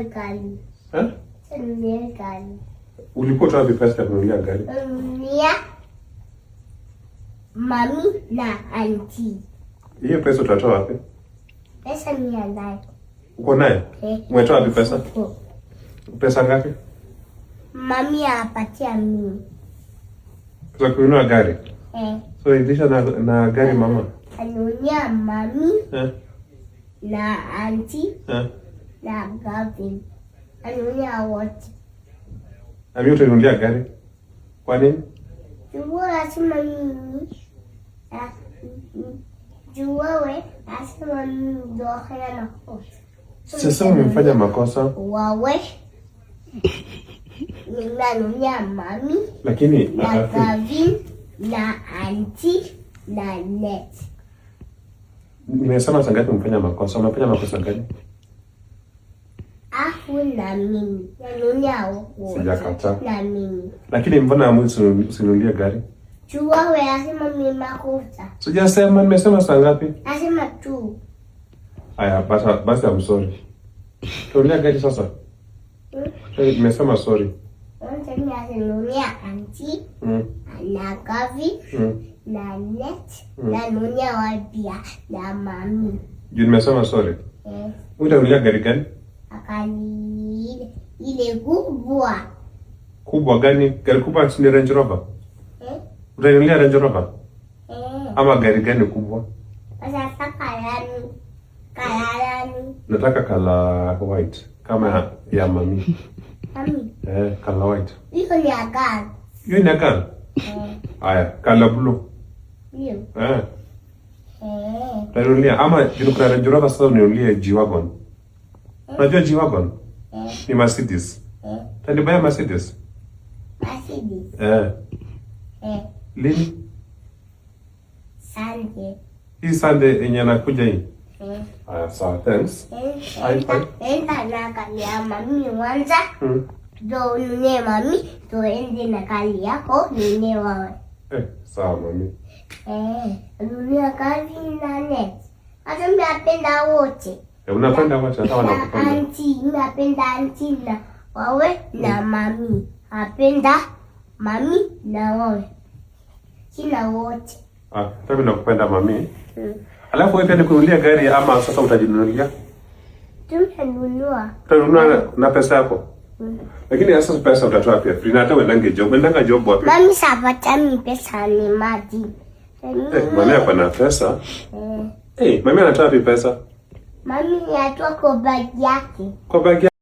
gari. Eh? Gari. Ulipata wapi pesa ya kununulia gari? Mami na auntie. Hiyo pesa utatoa wapi? Pesa ni ya ndani. Uko naye? Umetoa wapi pesa? Pesa ngapi? Mami apatia mimi. Za kununua gari? So ilisha na gari mama? Anunia mami na auntie na Gavin. Anunia wote. Na mimi utanunulia gari? Kwa nini? Lazima mimi. Wewe lazima mimi ndio haya makosa. Sasa umefanya makosa. Wawe. Ninanunia mami. Lakini na Gavin na auntie na net. Nimesema sangapi umefanya makosa? Umefanya makosa gani? Na mimi. Nanunia wote. Sijakataa. Na mimi. Lakini mbona usinunulie gari? Wewe lazima mimi makosa. Sijasema, nimesema sangapi? Lazima tu. Aya, basi I'm sorry. Tununulia gari sasa. Nimesema sorry. Nunia auntie na Gavin na net na nunia wapia na mami. Juu nimesema sorry. Utanunulia gari gani? Akali ile kubwa. Kubwa gani? Gari kubwa ni Range Rover? Utanunulia Range Rover? Ama gari gani kubwa? Sasa kalani. Nataka color white kama ya mami. Mami. Color white. Hiyo ni agani. Hiyo ni agani? Aya, color blue. Hiyo. Utanunulia ama kuna Range Rover sasa ununulie G-Wagon. Unajua G-Wagon? Ni Mercedes. Utanibaya Mercedes? Mercedes. Lini? Sunday. Hii Sunday yenye anakuja hii? Sawa, thanks. Enda na kali ya mami wanza. Do nune mami, do ende na kali yako nune wawe. Sawa mami. Nune kali na net. Hata mimi napenda wote. Unapenda wote hata wanakupenda. Auntie, napenda auntie na wawe na mami. Napenda mami na wawe. Sina wote. Mimi nakupenda mami. Alafu wewe pia nikununulia gari ama sasa utajinunulia? Tunanunua. Utanunua na pesa yako? Lakini sasa pesa utatoa pia. Free na hata uendanga job. Uendanga job wapi? Mami sapata mi pesa ni maji. Mami hapa na pesa? Mami anatoa wapi pesa? Mami anatoa kwa bagi yake. Kwa bagi